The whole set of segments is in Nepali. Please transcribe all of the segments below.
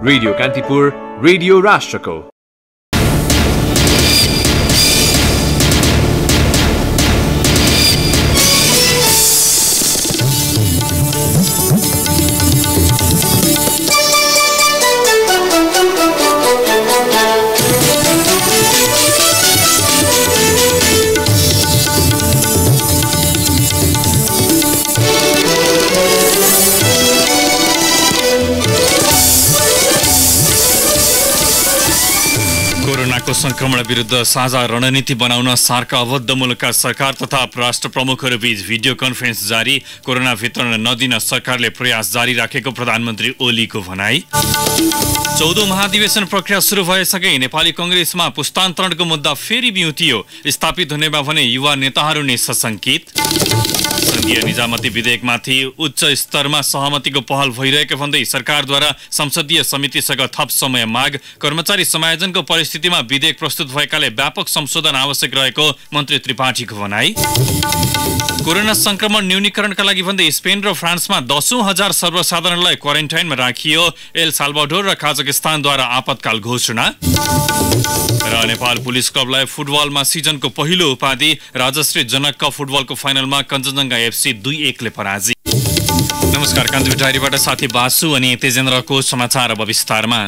रेडियो कान्तिपुर, रेडियो राष्ट्रको। कोरोनाको संक्रमण विरुद्ध साझा रणनीति बनाउन सार्क आबद्ध मुलुकका सरकार तथा राष्ट्र प्रमुखहरूबीच भिडियो कन्फरेन्स जारी। कोरोना वितरण नदिन सरकारले प्रयास जारी राखेको प्रधानमन्त्री ओलीको भनाई। 14औं महाधिवेशन प्रक्रिया सुरु भएसँगै नेपाली कंग्रेसमा पुस्तान्तरणको मुद्दा फेरि बिउतियो। स्थापित हुनेमा भने युवा नेताहरू नै सशंकित। संघीय निजामती विधेयकमाथि उच्च स्तरमा सहमतिको पहल भइरहेको भन्दै सरकारद्वारा संसदीय समितिसँग थप समय माग। कर्मचारी समायोजनको परिस्थितिमा विधेयक प्रस्तुत भएकाले व्यापक संशोधन आवश्यक रहेको मन्त्री त्रिपाठीको भनाई। कोरोना संक्रमण न्यूनीकरणका लागि भन्दै स्पेन र फ्रान्समा 10,000 सर्वसाधारणलाई क्वारेन्टाइनमा राखियो। एल साल्भाडोर र काजाकिस्तानद्वारा आपतकाल घोषणा। र नेपाल पुलिस क्लबलाई फुटबलमा सिजनको पहिलो उपाधि। राजश्री जनक कप फुटबलको फाइनलमा कञ्चनजङ्घा एफसी 2-1 ले पराजित। नमस्कार, कान्तिपुर डायरीबाट साथी बासु अनि तेजेन्द्रको समाचार अब विस्तारमा।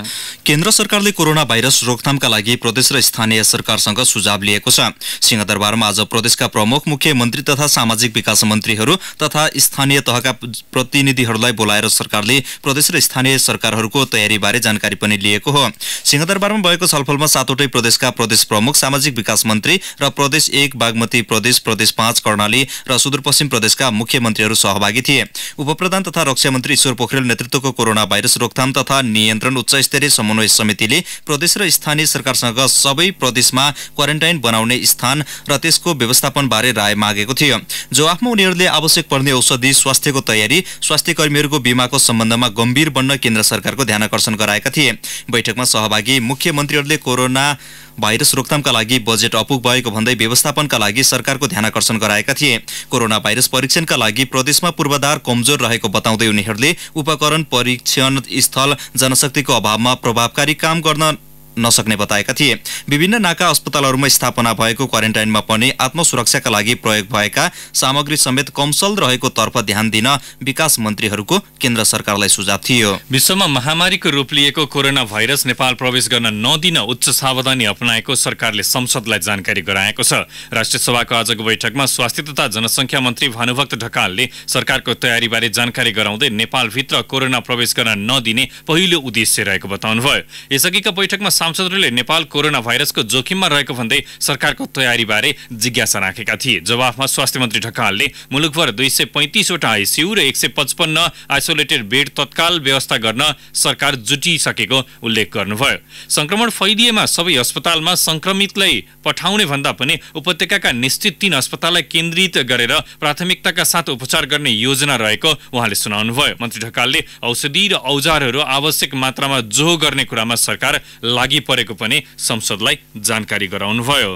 केन्द्र सरकारले कोरोना भाइरस रोकथामका लागि प्रदेश र स्थानीय सरकारसँग सुझाव लिएको छ। सिंहदरबारमा आज प्रदेशका प्रमुख, मुख्यमन्त्री तथा सामाजिक विकास मन्त्रीहरू तथा स्थानीय तहका प्रतिनिधिहरूलाई बोलाएर सरकारले प्रदेश र स्थानीय सरकारहरूको तयारीबारे जानकारी पनि लिएको हो। सिंहदरबारमा भएको छलफलमा 7वटै प्रदेशका प्रदेश प्रमुख, सामाजिक विकास मन्त्री र प्रदेश 1 बागमती प्रदेश, प्रदेश 5 कर्णाली र सुदूरपश्चिम प्रदेशका मुख्यमन्त्रीहरू सहभागी थिए। उपप्रधान तथा रक्षा मन्त्री ईश्वर पोखरेल नेतृत्वको कोरोना भाइरस रोकथाम तथा नियन्त्रण उच्चस्तरीय समन्वय समितिले प्रदेश र स्थानीय सरकारसँग सबै प्रदेशमा क्वारेन्टाइन बनाउने स्थान र त्यसको व्यवस्थापनबारे राय मागेको थियो। जवाफमा उनीहरूले आवश्यक पर्ने औषधि, स्वास्थ्यको तयारी, स्वास्थ्य कर्मीहरूको बीमाको सम्बन्धमा गम्भीर बन्न केन्द्र सरकारको ध्यानकर्षण गराएका थिए। बैठकमा सहभागी मुख्यमन्त्रीहरूले कोरोना भाइरस रोकथामका लागि बजेट अपुग भएको भन्दै व्यवस्थापनका लागि सरकारको ध्यानकर्षण गराएका थिए। कोरोना भाइरस परीक्षणका लागि प्रदेशमा पूर्वाधार कमजोर रहेको बताउँदै उनीहरूले उपकरण, परीक्षण स्थल, जनशक्तिको अभावमा प्रभावकारी काम गर्न नसक्ने बताएका थिए। विभिन्न नाका अस्पतालहरूमा स्थापना भएको क्वारेन्टाइनमा पनि आत्मसुरक्षाका लागि प्रयोग भएका सामग्री समेत कमसल रहेको तर्फ ध्यान दिन विकास मन्त्रीहरूको केन्द्र सरकारलाई सुझाव थियो। विश्वमा महामारीको रूप लिएको कोरोना भाइरस नेपाल प्रवेश गर्न नदिन उच्च सावधानी अपनाएको सरकारले संसदलाई जानकारी गराएको छ। राष्ट्रिय सभाको आजको बैठकमा स्वास्थ्य तथा जनसङ्ख्या मन्त्री भानुभक्त ढकालले सरकारको तयारीबारे जानकारी गराउँदै नेपालभित्र कोरोना प्रवेश गर्न नदिने पहिलो उद्देश्य रहेको बताउनुभयो। यसअघिका बैठकमा सांसदहरूले नेपाल कोरोना भाइरसको जोखिममा रहेको भन्दै सरकारको तयारीबारे जिज्ञासा राखेका थिए। जवाफमा स्वास्थ्य मन्त्री ढकालले मुलुकभर 235 वटा आइसियु र 155 आइसोलेटेड बेड तत्काल व्यवस्था गर्न सरकार जुटिसकेको उल्लेख गर्नुभयो। संक्रमण फैलिएमा सबै अस्पतालमा संक्रमितलाई पठाउने भन्दा पनि उपत्यकाका निश्चित 3 अस्पताललाई केन्द्रित गरेर प्राथमिकताका साथ उपचार गर्ने योजना रहेको उहाँले सुनाउनुभयो। मन्त्री ढकालले औषधि र औजारहरू आवश्यक मात्रामा जोहो गर्ने कुरामा सरकार लागि परेको पनि संसदलाई जानकारी गराउनुभयो।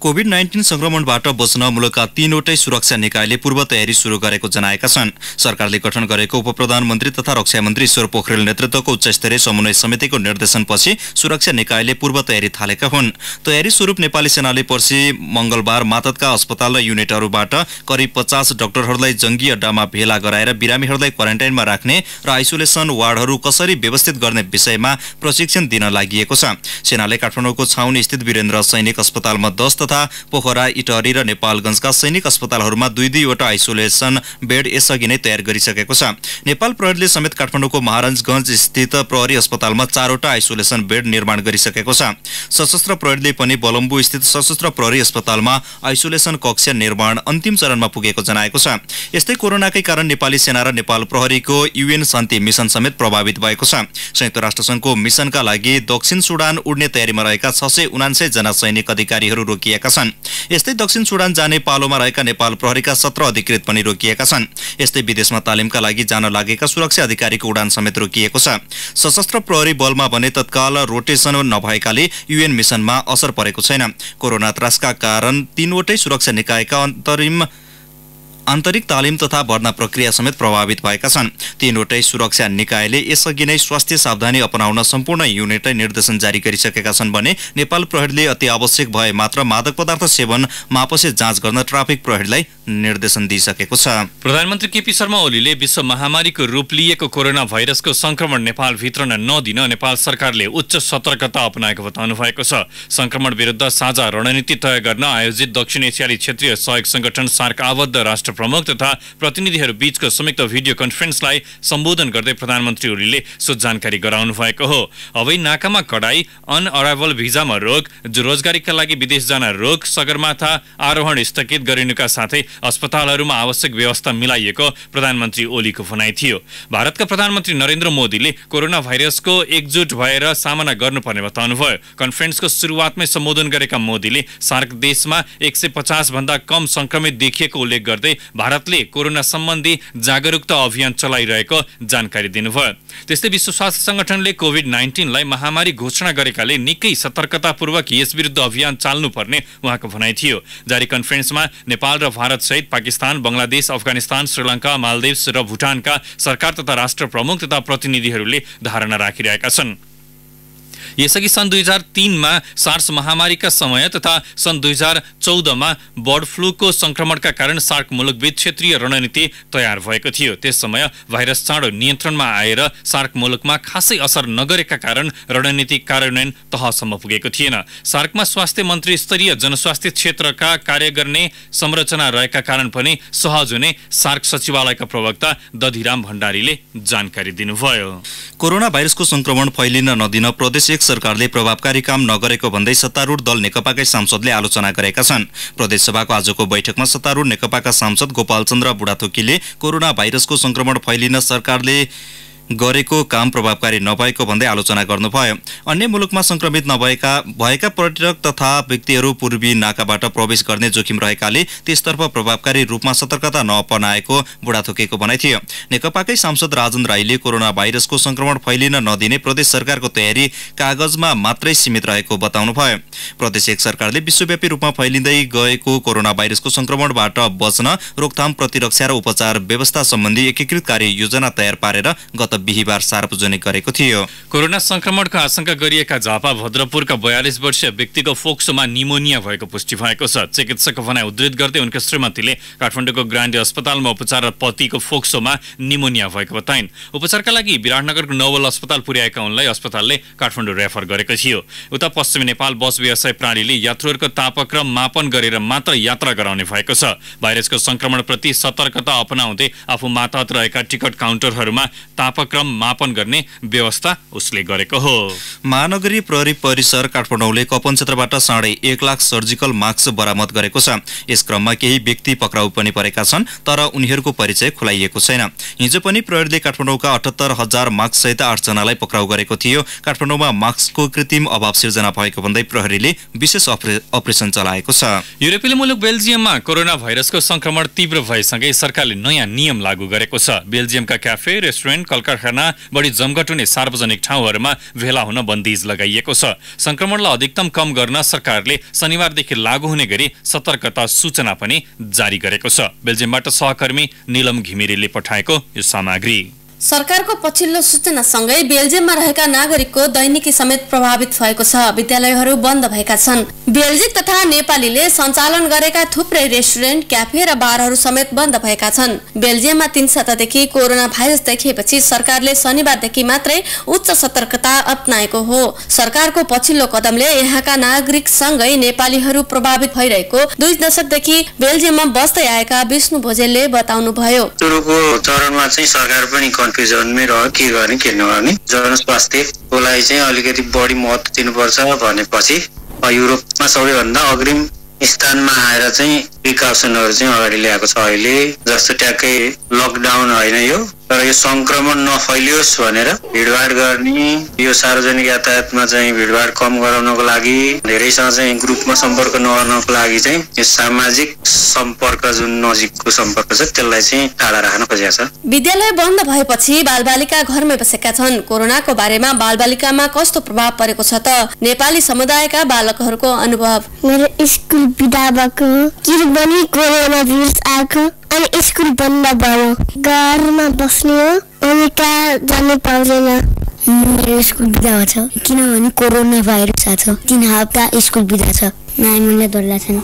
कोभिड-19 संक्रमणबाट बच्न मुलुकका 3वटै सुरक्षा निकायले पूर्व तयारी सुरु गरेको जनाएका छन्। सरकारले गठन गरेको उपप्रधानमन्त्री तथा रक्षा मन्त्री ईश्वर पोखरेल नेतृत्वको उच्चस्तरीय समन्वय समितिको निर्देशनपछि सुरक्षा निकायले पूर्व तयारी थालेका हुन्। तयारी स्वरूप नेपाली सेनाले पर्सि मंगलबार मातहतका अस्पताल र युनिटहरूबाट करिब 50 डाक्टरहरूलाई जंगी अड्डामा भेला गराएर बिरामीहरूलाई क्वारेन्टाइनमा राख्ने र आइसोलेसन वार्डहरू कसरी व्यवस्थित गर्ने विषयमा प्रशिक्षण दिन लागि छ। सेनाले काठमाडौँको छाउनी स्थित वीरेन्द्र सैनिक अस्पतालमा 10 तथा पोखरा, इटहरी र नेपालगञ्जका सैनिक अस्पतालहरूमा 2-2 वटा आइसोलेसन बेड यसअघि नै तयार गरिसकेको छ। नेपाल प्रहरीले समेत काठमाडौँको महाराजगञ्ज स्थित प्रहरी अस्पतालमा 4 वटा आइसोलेसन बेड निर्माण गरिसकेको छ। सशस्त्र प्रहरीले पनि बलम्बु स्थित सशस्त्र प्रहरी अस्पतालमा आइसोलेसन कक्ष निर्माण अन्तिम चरणमा पुगेको जनाएको छ। यस्तै कोरोनाकै कारण नेपाली सेना र नेपाल प्रहरीको UN शान्ति मिसन समेत प्रभावित भएको छ। संयुक्त राष्ट्रसङ्घको मिसनका लागि दक्षिण सुडान उड्ने तयारीमा रहेका 679 जना सैनिक अधिकारीहरू रोकिएका छन्। यस्तै दक्षिण सुडान जाने पालोमा रहेका नेपाल प्रहरीका 17 अधिकृत पनि रोकिएका छन्। यस्तै विदेशमा तालिमका लागि जान लागेका सुरक्षा अधिकारीको उडान समेत रोकिएको छ। सशस्त्र प्रहरी बलमा भने तत्काल रोटेसन नभएकाले UN मिसनमा असर परेको छैन। कोरोना त्रासका कारण 3वटै सुरक्षा निकायका आन्तरिक तालिम तथा भर्ना प्रक्रिया समेत प्रभावित भएका छन्। तीनवटै सुरक्षा निकायले यसअघि नै स्वास्थ्य सावधानी अपनाउन सम्पूर्ण युनिटलाई निर्देशन जारी गरिसकेका छन् भने नेपाल प्रहरीले अति आवश्यक भए मात्र मादक पदार्थ सेवन मापसे जाँच गर्न ट्राफिक प्रहरीलाई निर्देशन दिइसकेको छ। प्रधानमन्त्री केपी शर्मा ओलीले विश्व महामारीको रूप लिएको कोरोना भाइरसको संक्रमण नेपाल भित्रन नदिन नेपाल सरकारले उच्च सतर्कता अपनाएको बताउनु भएको छ। संक्रमण विरुद्ध साझा रणनीति तय गर्न आयोजित दक्षिण एसियाली क्षेत्रीय सहयोग संगठन सार्क आबद्ध राष्ट्र प्रमुख तथा प्रतिनिधिहरू बीचको संयुक्त भिडियो कन्फरेन्सलाई सम्बोधन गर्दै प्रधानमन्त्री ओलीले सो जानकारी गराउनु भएको हो। अबै नाकामा कडाई, अन अराइभल भिजामा रोक, रोजगारीका लागि विदेश जान रोक, सगरमाथा आरोहण स्थगित गरिनुका साथै अस्पतालहरूमा आवश्यक व्यवस्था मिलाइएको प्रधानमन्त्री ओलीको भनाइ थियो। भारतका प्रधानमन्त्री नरेन्द्र मोदीले कोरोना भाइरसको एकजुट भएर सामना गर्नुपर्ने बताउनुभयो। कन्फरेन्सको सुरुवातमै सम्बोधन गरेका मोदीले सार्क देशमा 150 भन्दा कम संक्रमित देखिएको उल्लेख गर्दै भारतले कोरोना सम्बन्धी जागरुकता अभियान चलाइरहेको जानकारी दिनुभयो। त्यस्तै विश्व स्वास्थ्य संगठनले कोभिड-19 लाई महामारी घोषणा गरेकाले निकै सतर्कतापूर्वक यस विरुद्ध अभियान चाल्नुपर्ने उहाँको भनाइ थियो। जारी कन्फरेन्समा नेपाल र भारत सहित पाकिस्तान, बंगलादेश, अफगानिस्तान, श्रीलङ्का, मालदिव्स र भुटानका सरकार तथा राष्ट्र प्रमुख तथा प्रतिनिधिहरूले धारणा राखिरहेका छन्। यसअघि सन् 2003 मा सार्स महामारीका समय तथा सन् 2014 मा बर्ड फ्लूको संक्रमणका कारण सार्क मुलुकबीच क्षेत्रीय रणनीति तयार भएको थियो। त्यस समय भाइरस चाँडो नियन्त्रणमा आएर सार्क मुलुकमा खासै असर नगरेका कारण रणनीति कार्यान्वयन तहसम्म पुगेको थिएन। सार्कमा स्वास्थ्य मन्त्री स्तरीय जनस्वास्थ्य क्षेत्रका कार्य गर्ने संरचना रहेका कारण पनि सहज हुने सार्क सचिवालयका प्रवक्ता दधिराम भण्डारीले जानकारी दिनुभयो। कोरोना भाइरसको संक्रमण फैलिन नदिन प्रदेश सरकारले प्रभावकारी काम नगरेको भन्दै सत्तारूढ दल नेकपाकै सांसदले आलोचना गरेका छन्। प्रदेशसभाको आजको बैठकमा सत्तारूढ नेकपाका सांसद गोपालचन्द्र बुढाथोकीले कोरोना भाइरसको संक्रमण फैलिन सरकारले गरेको काम प्रभावकारी नभएको भन्दै आलोचना गर्नुभयो। अन्य मुलुकमा संक्रमित भएका पर्यटक तथा व्यक्तिहरू पूर्वी नाकाबाट प्रवेश गर्ने जोखिम रहेकाले त्यसतर्फ प्रभावकारी रूपमा सतर्कता नअपनाएको बुढाथोकेको भनाइ थियो। नेकपाकै सांसद राजन राईले कोरोना भाइरसको संक्रमण फैलिन नदिने प्रदेश सरकारको तयारी कागजमा मात्रै सीमित रहेको बताउनुभयो। प्रदेश सरकारले विश्वव्यापी रूपमा फैलिँदै गएको कोरोना भाइरसको संक्रमणबाट बच्न रोकथाम, प्रतिरक्षा र उपचार व्यवस्था सम्बन्धी एकीकृत कार्य योजना तयार पारेर गत बिहीबार सार्वजनिक गरेको थियो। कोरोना संक्रमणको आशंका गरिएका झापा भद्रपुरका 42 वर्षीय व्यक्तिको फोक्सोमा निमोनिया भएको पुष्टि भएको छ। चिकित्सकको भनाइ उद्धृत गर्दै उनका श्रीमतीले काठमाडौँको ग्रान्डी अस्पतालमा उपचार र पतिको फोक्सोमा निमोनिया भएको बताइन्। उपचारका लागि विराटनगरको नवल अस्पताल पुर्याएका उनलाई अस्पतालले काठमाडौँ रेफर गरेको थियो। उता पश्चिमी नेपाल बस व्यवसाय प्रणालीले यात्रुहरूको तापक्रम मापन गरेर मात्र यात्रा गराउने भएको छ। भाइरसको संक्रमणप्रति सतर्कता अपनाउँदै आफू मातहत रहेका टिकट काउन्टरहरूमा तापक्रम मापन गर्ने व्यवस्था उसले गरेको हो। महानगरी प्रहरी परिसर काठमाडौँले कपन क्षेत्रबाट 1.5 लाख सर्जिकल मास्क बरामद गरेको छ। यस क्रममा केही व्यक्ति पक्राउ पनि परेका छन्, तर उनीहरूको परिचय खुलाइएको छैन। हिजो पनि प्रहरीले काठमाडौँका 78,000 मास्क सहित 8 जनालाई पक्राउ गरेको थियो। काठमाडौँमा मास्कको कृत्रिम अभाव सिर्जना भएको भन्दै प्रहरीले विशेष अपरेसन चलाएको छ। युरोपेली मुलुक बेल्जियममा कोरोना भाइरसको संक्रमण तीव्र भएसँगै सरकारले नयाँ नियम लागू गरेको छ। बेल्जियमका क्याफे, रेस्टुरेन्ट, कलकारखाना, बढी जमघट हुने सार्वजनिक ठाउँहरूमा भेला हुन बन्दिज लगाइएको छ। संक्रमणलाई अधिकतम कम गर्न सरकारले शनिबारदेखि लागू हुने गरी सतर्कता सूचना पनि जारी गरेको छ। बेल्जियमबाट सहकर्मी नीलम घिमिरेले पठाएको यो सामग्री। सरकारको पछिल्लो सूचनासँगै बेल्जियममा रहेका नागरिकको दैनिकी समेत प्रभावित भएको छ। विद्यालयहरू बन्द भएका छन्। बेल्जिक तथा नेपालीले सञ्चालन गरेका थुप्रै रेस्टुरेन्ट, क्याफे र बारहरू समेत बन्द भएका छन्। बेल्जियममा 3 सातादेखि कोरोना भाइरस देखिएपछि सरकारले शनिबारदेखि मात्रै उच्च सतर्कता अपनाएको हो। सरकारको पछिल्लो कदमले यहाँका नागरिकसँगै नेपालीहरू प्रभावित भइरहेको 2 दशकदेखि बेल्जियममा बस्दै आएका विष्णु भोजेलले बताउनुभयो। सुरुको चरणमा चाहिँ सरकार पनि कन्फ्युजनमै रह्यो, के गर्ने के नगर्ने। जनस्वास्थ्यको लागि चाहिँ अलिकति बढी महत्त्व दिनुपर्छ भनेपछि युरोपमा सबैभन्दा अग्रिम स्थानमा आएर चाहिँ प्रिकसनहरू चाहिँ अगाडि ल्याएको छ। अहिले जस्तो ट्याक्कै लकडाउन होइन यो, तर यो संक्रमण नफैलियोस् भनेर भिडभाड गर्ने, यो सार्वजनिक यातायातमा चाहिँ भिडभाड कम गराउनको लागि, धेरैसँग चाहिँ ग्रुपमा सम्पर्क नगर्नको लागि चाहिँ यो सामाजिक सम्पर्क जुन नजिकको सम्पर्क छ त्यसलाई चाहिँ टाढा राख्न खोजेको छ। विद्यालय बन्द भएपछि बालबालिका घरमै बसेका छन्। कोरोनाको बारेमा बालबालिकामा कस्तो प्रभाव परेको छ त नेपाली समुदायका बालकहरूको अनुभव। मेरो स्कुल बिदा भएको किनभने कोरोना भाइरस आएको अनि स्कुल बन्द भयो, घरमा बस्ने हो अनि कहाँ जानु पाउँदैन। मेरो स्कुल बिदा हुन्छ किनभने कोरोना भाइरस छ। 3 हप्ता स्कुल बिदा छ, नानीले डल्ला छैन।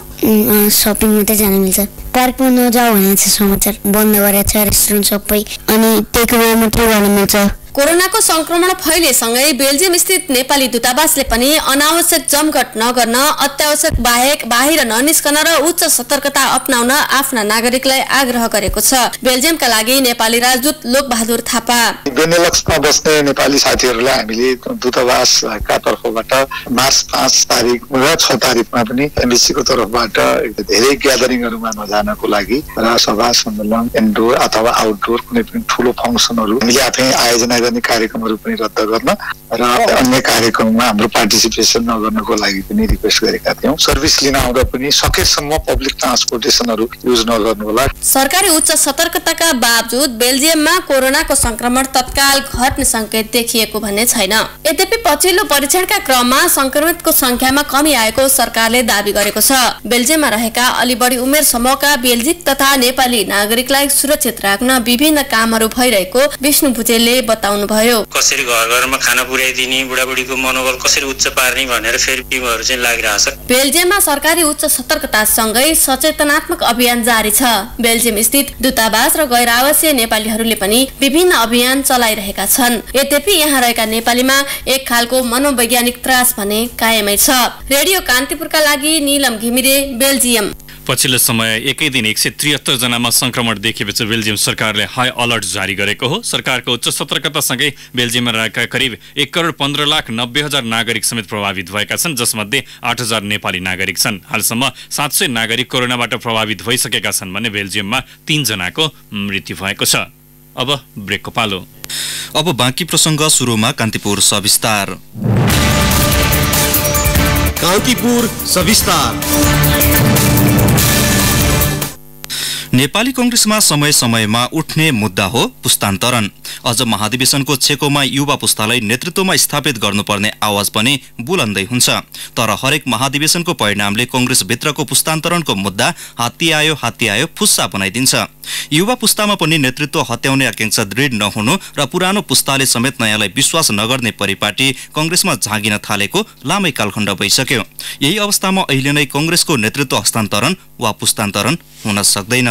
सपिङ मात्रै जान मिल्छ, पार्कमा नजाऊ भनेको छ समाचार, बन्द गरेको छ रेस्टुरेन्ट सबै, अनि टेकअवे मात्रै गर्न मिल्छ। कोरोनाको संक्रमण फैलेसँगै बेल्जियम स्थित नेपाली दूतावासले पनि अनावश्यक जमघट नगर्न, अत्यावश्यक बाहेक बाहिर ननिस्कन र उच्च सतर्कता अपनाउन आफ्ना नागरिकलाई आग्रह गरेको छ। बेल्जियमका लागि नेपाली राजदूत लोकबहादुर थापा। बेनेलक्समा बस्ने नेपाली साथीहरूलाई हामीले दूतावासका तर्फबाट मार्च 5 तारिक र 6 तारिकमा पनि एमबीसीको तर्फबाट धेरै ग्यादरिङहरूमा नजानको लागि र सभा सम्मेलन इन्डोर अथवा आउटडोर कुनै पनि ठूलो फंक्सनहरू हामीले आफै आयोजना गर्ने कार्यक्रमहरू पनि रद्द गर्न र अन्य कार्यक्रममा हाम्रो पार्टिसिपेसन नगर्नको लागि पनि रिक्वेस्ट गरेका थियौं। सर्भिस लिन आउँदा पनि सकेसम्म पब्लिक ट्रान्सपोर्टेसनहरू युज नगर्नु होला। सरकारी उच्च सतर्कताका बावजुद बेल्जियममा कोरोनाको संक्रमण तत्काल घट्ने संकेत देखिएको भन्ने छैन। यद्यपि पछिल्लो परीक्षणका क्रममा संक्रमितको संख्यामा कमी आएको सरकारले दाबी गरेको छ। बेल्जियममा रहेका अलि बढी उमेर समूहका बेल्जिक तथा नेपाली नागरिकलाई सुरक्षित राख्न विभिन्न कामहरू भइरहेको विष्णु भुजेलले बताउनुभयो। कसरी घर घरमा खाना पुर्याइदिने, बुढाबुढीको मनोबल कसरी उच्च पार्ने भनेर फेरि टिमहरू चाहिँ लागिरहेछ। बेल्जियममा सरकारी उच्च सतर्कतासँगै सचेतनात्मक अभियान जारी छ। बेल्जियम स्थित दूतावास र गैर आवासीय नेपालीहरूले पनि विभिन्न अभियान चलाइरहेका छन्। यद्यपि यहाँ रहेका नेपालीमा एक खालको मनोवैज्ञानिक त्रास भने कायमै छ। रेडियो कान्तिपुरका लागि नीलम घिमिरे, बेल्जियम। पछिल्लो समय एकै दिन 173 जनामा संक्रमण देखिएपछि बेल्जियम सरकारले हाई अलर्ट जारी गरेको हो। सरकारको उच्च सतर्कतासँगै बेल्जियममा रहेका करिब 1,15,90,000 नागरिक समेत प्रभावित भएका छन्, जसमध्ये 8,000 नेपाली नागरिक छन्। हालसम्म 700 नागरिक कोरोनाबाट प्रभावित भइसकेका छन् भने बेल्जियममा 3 जनाको मृत्यु भएको छ। अब ब्रेकको पालो। अब बाँकी प्रसङ्ग सुरुमा कान्तिपुर सविस्तार। कान्तिपुर सविस्तार। नेपाली कंग्रेसमा समय समयमा उठ्ने मुद्दा हो पुस्तान्तरण। अझ महाधिवेशनको छेकोमा युवा पुस्तालाई नेतृत्वमा स्थापित गर्नुपर्ने आवाज पनि बुलन्दै हुन्छ। तर हरेक महाधिवेशनको परिणामले कंग्रेसभित्रको पुस्तान्तरणको मुद्दा हात्ती आयो फुस्सा बनाइदिन्छ। युवा पुस्तामा पनि नेतृत्व हत्याउने आकांक्षा दृढ नहुनु र पुरानो पुस्ताले समेत नयाँलाई विश्वास नगर्ने परिपाटी कंग्रेसमा झागिन थालेको लामै कालखण्ड भइसक्यो। यही अवस्थामा अहिले नै कंग्रेसको नेतृत्व हस्तान्तरण वा पुस्तान्तरण हुन सक्दैन।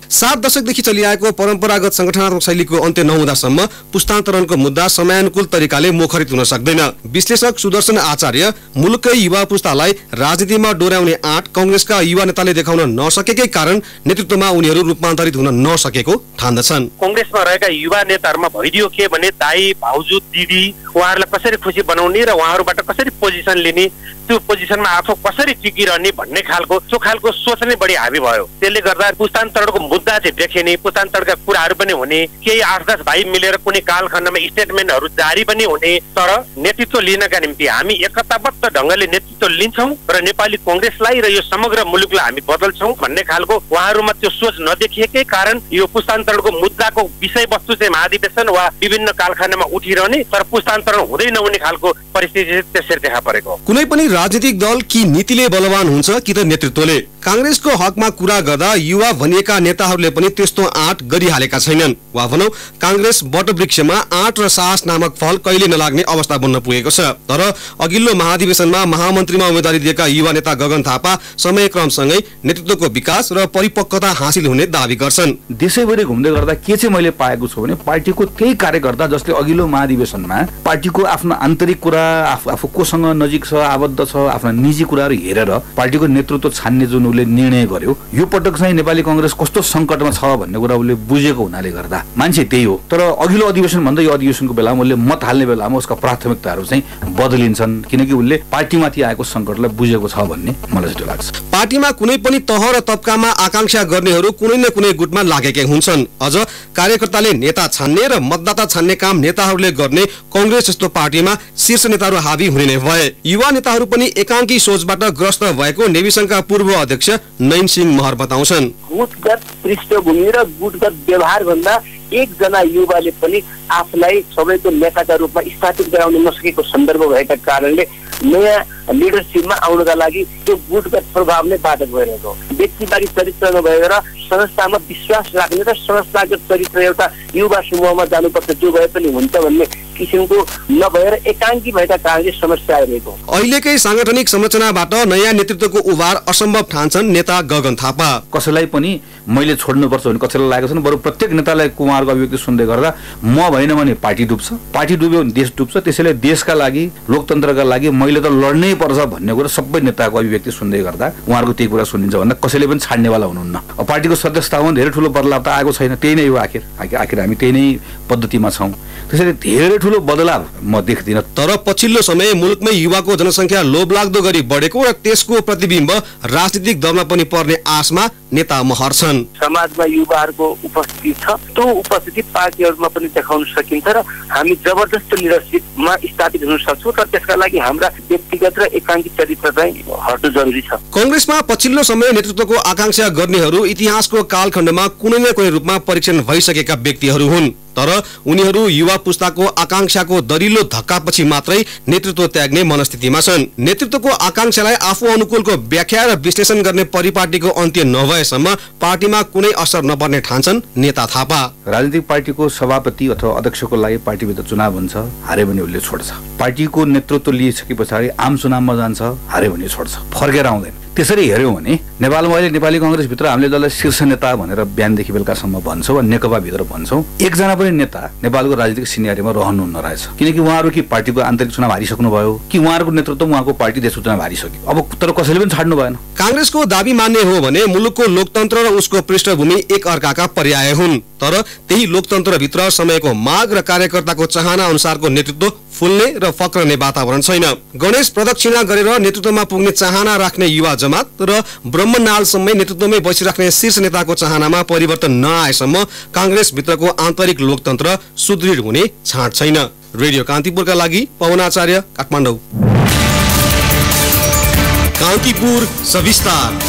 7 दशकदेखि चलिआएको परम्परागत संगठनात्मक शैलीको अन्त्य नहुँदासम्म पुस्तान्तरणको मुद्दा समयानुकूल तरिकाले मुखरित हुन सक्दैन। विश्लेषक सुदर्शन आचार्य मुलुककै युवा पुस्तालाई राजनीतिमा डोर्याउने आँट कंग्रेसका युवा नेताले देखाउन नसकेकै कारण नेतृत्वमा उनीहरू रूपान्तरित हुन नसकेको ठान्दछन्। कंग्रेसमा रहेका युवा नेताहरूमा भइदियो के भने दाई, भाउजू, दिदी उहाँहरूलाई कसरी खुसी बनाउने र उहाँहरूबाट कसरी पोजिसन लिने, त्यो पोजिसनमा आफू कसरी टिकिरहने भन्ने खालको सोच नै बढी हावी भयो। त्यसले गर्दा पुस्तान्तरणको मुद्दा चाहिँ देखिने, पुस्तान्तरणका कुराहरू पनि हुने, केही 8-10 भाइ मिलेर कुनै कालखण्डमा स्टेटमेन्टहरू जारी पनि हुने। तर नेतृत्व लिनका निम्ति हामी एकताबद्ध ढङ्गले नेतृत्व लिन्छौँ र नेपाली कंग्रेसलाई र यो समग्र मुलुकलाई हामी बदल्छौँ भन्ने खालको उहाँहरूमा त्यो सोच नदेखिएकै कारण यो पुस्तान्तरणको मुद्दाको विषयवस्तु चाहिँ महाधिवेशन वा विभिन्न कालखण्डमा उठिरहने तर पुस्तान्तरण हुँदै नहुने खालको परिस्थिति त्यसरी देखा परेको। कुनै पनि राजनीतिक दल कि नीतिले बलवान हुन्छ कि त नेतृत्वले। कांग्रेसको हकमा कुरा गर्दा युवा भनिएका नेताहरूले पनि त्यस्तो आँट गरिहालेका छैनन्। वा भनौं कांग्रेस वटवृक्षमा आँट र साहस नामक फल कहिले नलाग्ने अवस्था बन्न पुगेको छ। तर अघिल्लो महाधिवेशनमा महामन्त्रीमा उम्मेदवारी दिएका युवा नेता गगन थापा समयक्रमसँगै नेतृत्वको विकास र परिपक्वता हासिल हुने दावी गर्छन्। देशैभरि घुम्दै गर्दा के चाहिँ मैले पाएको छु भने पार्टीको केही कार्यकर्ता जसले अघिल्लो महाधिवेशनमा पार्टीको आफ्नो आन्तरिक कुरा, आफू कोसँग नजिक छ, आबद्ध छ, आफ्ना निजी कुराहरू हेरेर पार्टीको नेतृत्व छान्ने जुन उसले निर्णय गर्यो, यो पटक चाहिँ नेपाली कंग्रेस कस्तो संकटमा छ भन्ने कुरा उसले बुझेको हुनाले गर्दा मान्छे त्यही हो। तर अघिल्लो अधिवेशन भन्दा यो अधिवेशनको बेलामा उसले मत हाल्ने बेलामा उसका प्राथमिकताहरू चाहिँ बदलिन्छन्, किनकि उसले पार्टीमाथि आएको संकटलाई बुझेको छ भन्ने मलाई चाहिँ लाग्छ। पार्टीमा कुनै पनि तह र तबकामा आकांक्षा गर्नेहरू कुनै न कुनै गुटमा लागेकै हुन्छन्। अझ कार्यकर्ताले नेता छान्ने र मतदाता छान्ने काम नेताहरूले गर्ने कंग्रेस जस्तो पार्टीमा शीर्ष नेताहरू हावी हुने नै भए। युवा नेताहरू पनि एकांकी सोचबाट ग्रस्त भएको नेविसंघका पूर्व अध्यक्ष नयन सिंह महर बताउँछन्। गुटगत पृष्ठभूमि र गुटगत व्यवहार भन्दा एकजना युवाले पनि आफूलाई सबैको नेताका रूपमा स्थापित गराउन नसकेको सन्दर्भ भएका कारणले नयाँ लिडरसिपमा आउनका लागि त्यो गुटगत प्रभाव नै बाधक भइरहेको हो। व्यक्तिवादी चरित्र नभएर संस्थामा विश्वास राख्ने र संस्थागत चरित्र एउटा युवा समूहमा जानुपर्छ जो भए पनि हुन्छ भन्ने किसिमको नभएर एकाङ्की भएका कारणले समस्या आइरहेको। अहिलेकै सांगठनिक संरचनाबाट नयाँ नेतृत्वको उभार असम्भव ठान्छन् नेता गगन थापा। कसैलाई पनि मैले छोड्नुपर्छ भने कसैलाई लागेको छैन, बरु प्रत्येक नेतालाई उहाँहरूको अभिव्यक्ति सुन्दै गर्दा म भएन भने पार्टी डुब्छ, पार्टी डुब्यो भने देश डुब्छ, त्यसैले देशका लागि लोकतन्त्रका लागि मैले त लड्नै पर्छ भन्ने कुरा सबै नेताको अभिव्यक्ति सुन्दै गर्दा उहाँहरूको त्यही कुरा सुनिन्छ भन्दा कसैले पनि छाड्नेवाला हुनुहुन्न। पार्टीको सदस्यतामा धेरै ठुलो बदलाव त आएको छैन, त्यही नै हो। आखिर हामी त्यही नै पद्धतिमा छौँ, त्यसैले धेरै ठुलो बदलाव म देख्दिनँ। तर पछिल्लो समय मुलुकमै युवाको जनसङ्ख्या लोभलाग्दो गरी बढेको र त्यसको प्रतिबिम्ब राजनीतिक दलमा पनि पर्ने आशमा नेता महर छन्। समाजमा युवाहरूको उपस्थिति छ, त्यो उपस्थिति पार्टीहरूमा पनि देखाउन सकिन्छ र हामी जबरजस्त लिडरसिपमा स्थापित हुन सक्छौँ। तर त्यसका लागि हाम्रा व्यक्तिगत र एकाङ्की चरित्र चाहिँ हट्नु जरुरी छ। कंग्रेसमा पछिल्लो समय नेतृत्वको आकांक्षा गर्नेहरू इतिहासको कालखण्डमा कुनै न कुनै रूपमा परीक्षण भइसकेका व्यक्तिहरू हुन्, तर उनीहरू युवा पुस्ताको आकांक्षाको दरिलो धक्कापछि मात्रै नेतृत्व त्याग्ने मनस्थितिमा छन्। नेतृत्वको आकांक्षालाई आफू अनुकूलको व्याख्या र विश्लेषण गर्ने परिपाटीको अन्त्य नभएसम्म पार्टीमा कुनै असर नपर्ने ठान्छन् नेता थापा। राजनीतिक पार्टीको सभापति अथवा अध्यक्षको लागि पार्टीभित्र चुनाव हुन्छ, हारे भने उसले छोड्छ। पार्टीको नेतृत्व लिइसके पछाडि आम चुनावमा जान्छ, हारे भने छोड्छ, फर्केर आउँदैन। त्यसरी हेऱ्यौँ भने नेपालमा अहिले नेपाली कांग्रेसभित्र हामीले जसलाई शीर्ष नेता भनेर बिहानदेखि बेलुकासम्म भन्छौँ, नेकपाभित्र भन्छौँ, एकजना पनि नेता नेपालको राजनीतिक सिनेरीमा रहनुहुन्न रहेछ। किनकि उहाँहरू कि पार्टीको आन्तरिक चुनाव हारिसक्नु भयो कि उहाँहरूको नेतृत्वमा उहाँको पार्टी देशको चुनाव हारिसक्यो। अब तर कसैले पनि छाड्नु भएन। कांग्रेसको दाबी मान्ने हो भने मुलुकको लोकतन्त्र र उसको पृष्ठभूमि एक अर्काका पर्याय हुन्, तर त्यही लोकतन्त्रभित्र समयको माग र कार्यकर्ताको चाहना अनुसारको नेतृत्व फुल्ने र फक्रने वातावरण छैन। गणेश प्रदक्षिणा गरेर नेतृत्वमा पुग्ने चाहना राख्ने युवा जमात र ब्रह्मनालसम्मै नेतृत्वमै बसिराख्ने शीर्ष नेताको चाहनामा परिवर्तन नआएसम्म कांग्रेसभित्रको आन्तरिक लोकतन्त्र सुदृढ हुने छाँट छैन। रेडियो कान्तिपुरका लागि पवन आचार्य, काठमाडौँ। कान्तिपुर सविस्तार।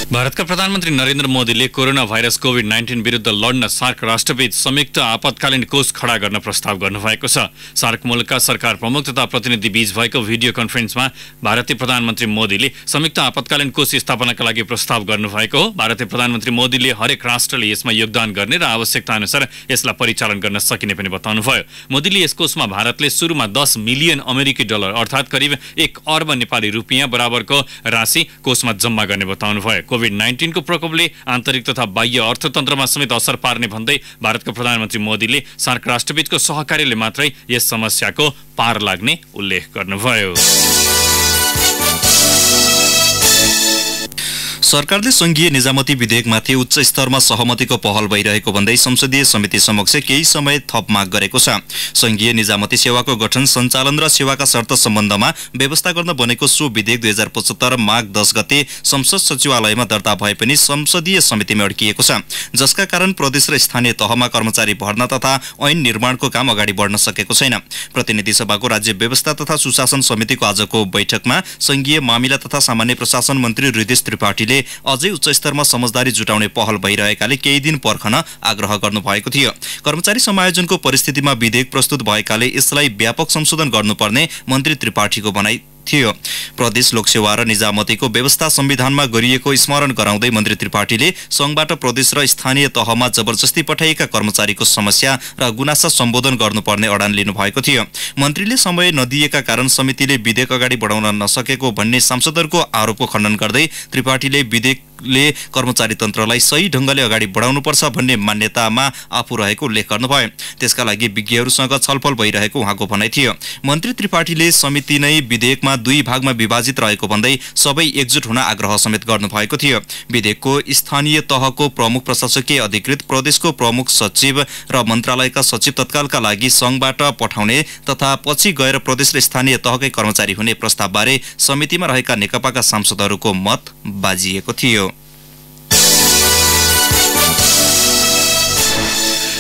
भारतका प्रधानमन्त्री नरेन्द्र मोदीले कोरोना भाइरस कोभिड-19 विरुद्ध लड्न सार्क राष्ट्रबीच संयुक्त आपतकालीन कोष खडा गर्न प्रस्ताव गर्नुभएको छ। सार्क मुलुकका सरकार प्रमुख तथा प्रतिनिधि बीच भएको भिडियो कन्फरेन्समा भारतीय प्रधानमन्त्री मोदीले संयुक्त आपतकालीन कोष स्थापनाका लागि प्रस्ताव गर्नुभएको हो। भारतीय प्रधानमन्त्री मोदीले हरेक राष्ट्रले यसमा योगदान गर्ने र आवश्यकता अनुसार यसलाई परिचालन गर्न सकिने पनि बताउनुभयो। मोदीले यस कोषमा भारतले सुरुमा 10 मिलियन अमेरिकी डलर अर्थात् करिब 1 अर्ब नेपाली रुपियाँ बराबरको राशि कोषमा जम्मा गर्ने बताउनुभयो। कोभिड-19 को प्रकोपले आन्तरिक तथा बाह्य अर्थतन्त्रमा समेत असर पार्ने भन्दै भारतका प्रधानमन्त्री मोदीले सार्क राष्ट्रबीचको सहकार्यले मात्रै यस समस्याको पार लाग्ने उल्लेख गर्नुभयो। सरकारले संघीय निजामती विधेयकमाथि उच्च स्तरमा सहमतिको पहल भइरहेको भन्दै संसदीय समिति समक्ष केही समय थप माग गरेको छ। संघीय निजामती सेवाको गठन, सञ्चालन र सेवाका शर्त सम्बन्धमा व्यवस्था गर्न बनेको सो विधेयक 2075 माघ 10 गते संसद सचिवालयमा दर्ता भए पनि संसदीय समितिमा अड्किएको छ, जसका कारण प्रदेश र स्थानीय तहमा कर्मचारी भर्ना तथा ऐन निर्माणको काम अगाडि बढ्न सकेको छैन। प्रतिनिधि सभाको राज्य व्यवस्था तथा सुशासन समितिको आजको बैठकमा संघीय मामिला तथा सामान्य प्रशासन मन्त्री हृदेश त्रिपाठीले अझै उच्च स्तरमा समझदारी जुटाउने पहल भइरहेकाले केही दिन पर्खन आग्रह गर्नुभएको थियो। कर्मचारी समायोजनको परिस्थितिमा विधेयक प्रस्तुत भएकाले यसलाई व्यापक संशोधन गर्नुपर्ने मन्त्री त्रिपाठीको भनाइ थियो। प्रदेश लोकसेवा र निजामतीको व्यवस्था संविधानमा गरिएको स्मरण गराउँदै मन्त्री त्रिपाठीले संघबाट प्रदेश र स्थानीय तहमा जबरजस्ती पठाइएका कर्मचारीको समस्या र गुनासा सम्बोधन गर्नुपर्ने अडान लिनुभएको थियो। मन्त्रीले समय नदिएका कारण समितिले विधेयक अगाडि बढाउन नसकेको भन्ने सांसदहरूको आरोपको खण्डन गर्दै त्रिपाठीले विधेयकले कर्मचारी तन्त्रलाई सही ढंगले अगाडि बढाउनुपर्छ भन्ने मान्यतामा आफू रहेको उल्लेख गर्नुभयो। त्यसका लागि विज्ञहरूसँग छलफल भइरहेको उहाँको भनाइ थियो। मन्त्री त्रिपाठीले समिति नै विधेयकमा 2 भागमा विभाजित रहेको भन्दै सबै एकजुट हुन आग्रह समेत गर्नुभएको थियो। विधेयकको स्थानीय तहको प्रमुख प्रशासकीय अधिकृत, प्रदेशको प्रमुख सचिव र मन्त्रालयका सचिव तत्कालका लागि संघबाट पठाउने तथा पछि गएर प्रदेश र स्थानीय तहकै कर्मचारी हुने प्रस्तावबारे समितिमा रहेका नेकपाका सांसदहरूको मत बाजिएको थियो।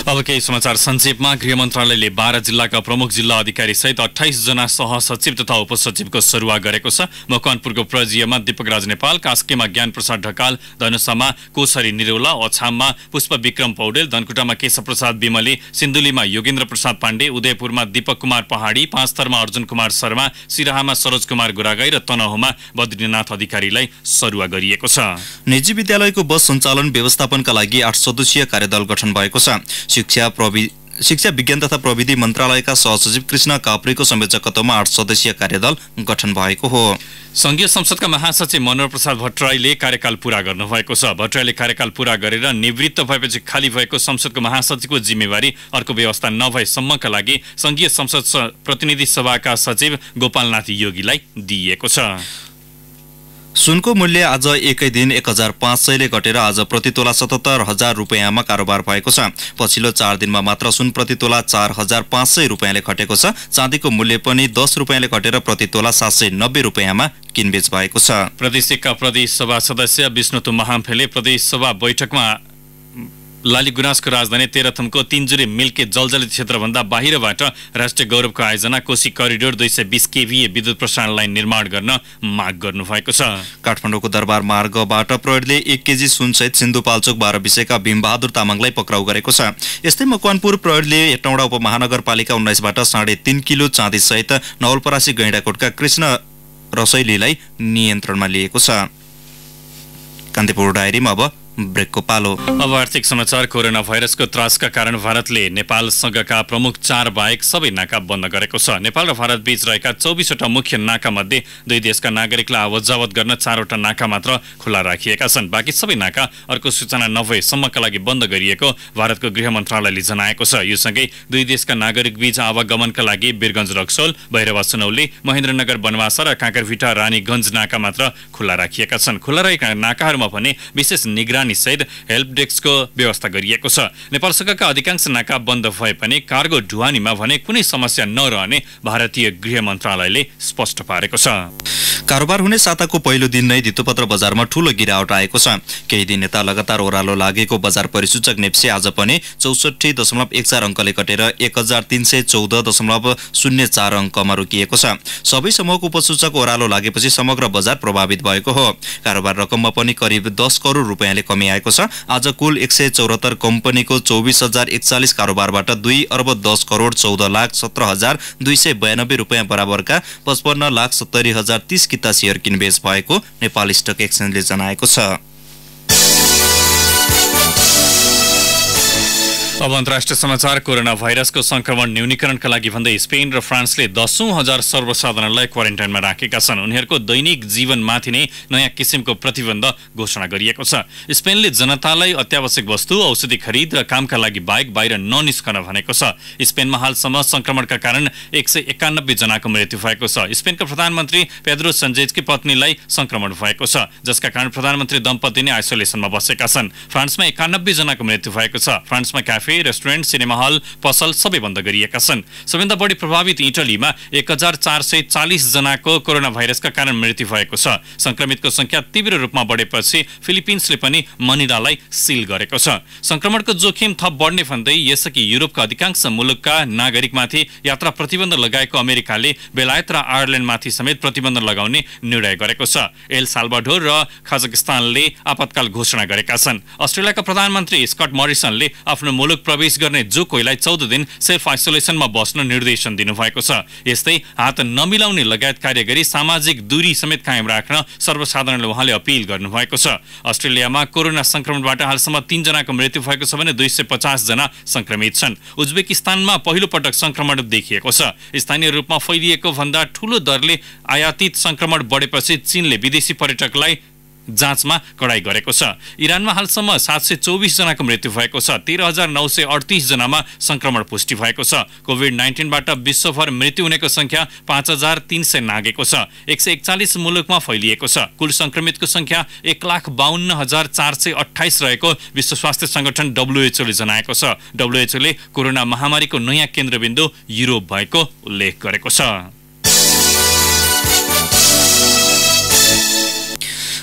अब केही समाचार संक्षेपमा। गृह मन्त्रालयले 12 जिल्लाका प्रमुख जिल्ला अधिकारी सहित 28 जना सहसचिव तथा उपसचिवको सरुवा गरेको छ। मकवानपुरको प्रजियमा दीपक राज नेपाल, कास्कीमा ज्ञान प्रसाद ढकाल, धनुषामा कोसरी निरौला, अछाममा पुष्प विक्रम पौडेल, धनकुटामा केशव प्रसाद विमली, सिन्धुलीमा योगेन्द्र प्रसाद पाण्डे, उदयपुरमा दीपक कुमार पहाडी, पाँचथरमा अर्जुन कुमार शर्मा, सिराहामा सरोज कुमार गुरागाई र तनहुमा बद्रीनाथ अधिकारीलाई सरुवा गरिएको छ। निजी विद्यालयको बस सञ्चालन व्यवस्थापनका लागि 8 सदस्यीय कार्यदल गठन भएको छ। शिक्षा विज्ञान तथा प्रविधि मन्त्रालयका सहसचिव कृष्ण काप्रेको संयोजकत्वमा 8 सदस्यीय कार्यदल गठन भएको हो। संघीय संसदका महासचिव मनोहर प्रसाद भट्टराईले कार्यकाल पूरा गर्नुभएको छ। भट्टराईले कार्यकाल पूरा गरेर निवृत्त भएपछि खाली भएको संसदको महासचिवको जिम्मेवारी अर्को व्यवस्था नभएसम्मका लागि संघीय संसद प्रतिनिधि सभाका सचिव गोपालनाथ योगीलाई दिइएको छ। सुनको मूल्य आज एकै दिन 1500 ले घटेर आज प्रति तोला 77,000 रुपैयाँमा कारोबार भएको छ। पछिल्लो 4 दिनमा मात्र सुन प्रति तोला 4,500 रुपैयाँले घटेको छ। चाँदीको मूल्य पनि 10 रुपैयाँले घटेर प्रति तोला 790 रुपैयाँमा किनबेच भएको छ। प्रदेशका प्रदेश सभा सदस्य विष्णुतु महाम्फेले प्रदेश सभा बैठकमा लालीगुराँसको राजधानी तेह्रथुमको तिनजुरे मिल्के जलजलित क्षेत्रभन्दा बाहिरबाट राष्ट्रिय गौरवको आयोजना कोशी करिडोर 220 kVA विद्युत प्रसारण लाइन निर्माण गर्न माग गर्नुभएको छ। काठमाडौँको दरबार मार्गबाट प्रहरीले 1 केजी सुनसहित सिन्धुपाल्चोक 12 विषयका भीमबहादुर तामाङलाई पक्राउ गरेको छ। यस्तै मकवानपुर प्रहरीले हेटौँडा उपमहानगरपालिका 19बाट 3.5 किलो चाँदी सहित नवलपरासी गैंडाकोटका कृष्ण रसैलीलाई नियन्त्रणमा लिएको छ। कान्तिपुर डायरीमा अब ब्रेकको पालो। अब आर्थिक समाचार। कोरोना भाइरसको त्रासका कारण भारतले नेपालसँगका प्रमुख 4 बाहेक सबै नाका बन्द गरेको छ। नेपाल र भारत बीच रहेका 24 वटा मुख्य नाका मध्ये दुई देशका नागरिकलाई आवतजावत गर्न 4 वटा नाका मात्र खुला राखिएका छन्। बाँकी सबै नाका अर्को सूचना नभएसम्मका लागि बन्द गरिएको भारतको गृह मन्त्रालयले जनाएको छ। यो सँगै दुई देशका नागरिक बीच आवागमनका लागि वीरगञ्ज रक्सौल, भैरवा सुनौली, महेन्द्रनगर बनवासा र काँकरभिटा रानीगञ्ज नाका मात्र खुला राखिएका छन्। खुला रहेका नाकाहरूमा भने विशेष निगरानी सहित हेल्प डेस्कको व्यवस्था गरिएको छ। नेपालसँगका अधिकांश नाका बन्द भए पनि कार्गो ढुवानीमा भने कुनै समस्या नरहने भारतीय गृह मन्त्रालयले स्पष्ट पारेको छ। कारोबार हुने साताको पहिलो दिन नै धितोपत्र बजारमा ठूलो गिरावट आएको छ। केही दिन यता लगातार ओह्रालो लागेको बजार परिसूचक नेप्से आज पनि 64.14 अङ्कले घटेर 1314.04 अङ्कमा रोकिएको छ। सबै समूहको उपसूचक ओह्रालो लागेपछि समग्र बजार प्रभावित भएको हो। कारोबार रकममा पनि करिब 10 करोड रुपैयाँले कमी आएको छ। आज कुल 174 कम्पनीको 24,041 कारोबारबाट 2,10,14,17,292 रुपैयाँ बराबरका 55,70,030 किता शेयर किनबेच भएको नेपाल स्टक एक्सचेन्जले जनाएको छ। अब अन्तर्राष्ट्रिय समाचार। कोरोना भाइरसको संक्रमण न्यूनीकरणका लागि भन्दै स्पेन र फ्रान्सले 10,000 सर्वसाधारणलाई क्वारेन्टाइनमा राखेका छन्। उनीहरूको दैनिक जीवनमाथि नै नयाँ किसिमको प्रतिबन्ध घोषणा गरिएको छ। स्पेनले जनतालाई अत्यावश्यक वस्तु, औषधि खरिद र कामका लागि बाहेक बाहिर ननिस्कन भनेको छ। स्पेनमा हालसम्म संक्रमणका कारण 191 जनाको मृत्यु भएको छ। स्पेनका प्रधानमन्त्री पेद्रो सन्चेजकी पत्नीलाई संक्रमण भएको छ, जसका कारण प्रधानमन्त्री दम्पति नै आइसोलेसनमा बसेका छन्। फ्रान्समा 91 जनाको मृत्यु भएको छ। फ्रान्समा रेस्टुरेन्ट, सिनेमा हल, पसल सबै बन्द गरिएका छन्। सबैभन्दा बढी प्रभावित इटलीमा 1440 जनाको कोरोना भाइरसका कारण मृत्यु भएको छ। संक्रमितको संख्या तीव्र रूपमा बढेपछि फिलिपिन्सले पनि मनिलालाई सील गरेको छ। संक्रमणको जोखिम थप बढ्ने भन्दै यसअघि युरोपका अधिकांश मुलुकका नागरिकमाथि यात्रा प्रतिबन्ध लगाएको अमेरिकाले बेलायत र आयरल्यान्डमाथि समेत प्रतिबन्ध लगाउने निर्णय गरेको छ। एल साल्भाडोर र कजाकिस्तानले आपतकाल घोषणा गरेका छन्। अस्ट्रेलियाका प्रधानमन्त्री स्कट मरिसनले आफ्नो मुलुक प्रवेश गर्ने जो कोहीलाई 14 दिन सेल्फ आइसोलेसनमा बस्न निर्देशन दिनुभएको छ। यस्तै हात नमिलाउने लगायत कार्य गरी सामाजिक दूरी समेत कायम राख्न सर्वसाधारणले उहाँले अपील गर्नुभएको छ। अस्ट्रेलियामा कोरोना संक्रमणबाट हालसम्म 3 जनाको मृत्यु भएको छ भने 250 जना संक्रमित छन्। उज्बेकिस्तानमा पहिलो पटक संक्रमण देखिएको छ। स्थानीय रूपमा फैलिएको भन्दा ठूलो दरले आयातित संक्रमण बढेपछि चीनले विदेशी पर्यटकलाई जाँचमा कडाई गरेको छ। इरानमा हालसम्म 724 जनाको मृत्यु भएको छ। 13,938 जनामा संक्रमण पुष्टि भएको छ। कोभिड-19बाट विश्वभर मृत्यु हुनेको संख्या 5,300 नागेको छ। 141 मुलुकमा फैलिएको छ। कुल संक्रमितको संख्या 1,52,428 रहेको विश्व स्वास्थ्य संगठन WHO ले जनाएको छ। WHO ले कोरोना महामारीको नयाँ केन्द्रबिन्दु युरोप भएको उल्लेख गरेको छ।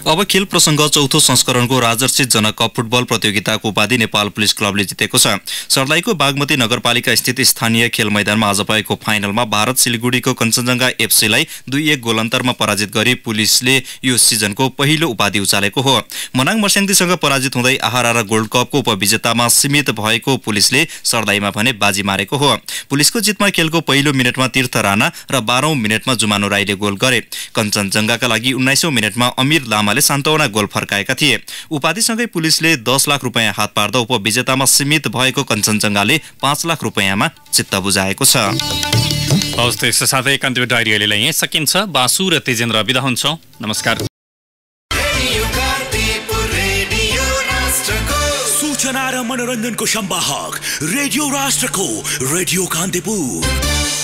अब खेल प्रसङ्ग चौथो संस्करणको राजर्षि जनक कप फुटबल प्रतियोगिताको उपाधि नेपाल पुलिस क्लबले जितेको छ। सर्लाहीको बागमती नगरपालिका स्थित स्थानीय खेल मैदानमा आज भएको फाइनलमा भारत सिलगुडीको कञ्चनजङ्घा एफसीलाई 2-1 गोल अन्तरमा पराजित गरी पुलिसले यो सिजनको पहिलो उपाधि उचालेको हो। मनाङ मर्स्याङदीसँग पराजित हुँदै आहारा गोल्ड कपको उपविजेतामा सीमित भएको पुलिसले सर्लाहीमा भने बाजी मारेको हो। पुलिसको जितमा खेलको पहिलो मिनेटमा तीर्थ राणा र 12औं मिनेटमा जुमानो राईले गोल गरे। कञ्चनजङ्घाका लागि 19औं मिनेटमा अमीर लामाले सान्तवना गोल फर्काएका थिए। उपाधिसँगै पुलिसले 10 लाख रुपैयाँ हात पार्दा उपविजेतामा सीमित भएको कञ्चनजङ्घाले 5 लाख रुपैयाँमा चित्त बुझाएको छ। हवस्, त्यसका साथै कान्तिपुर डायरी अहिलेलाई यहीँ सकिन्छ। बासु र तेजेन्द्र बिदा हुन्छौँ। नमस्कार। सूचना र मनोरञ्जनको सम्वाहक रेडियो राष्ट्रको रेडियो कान्तिपुर।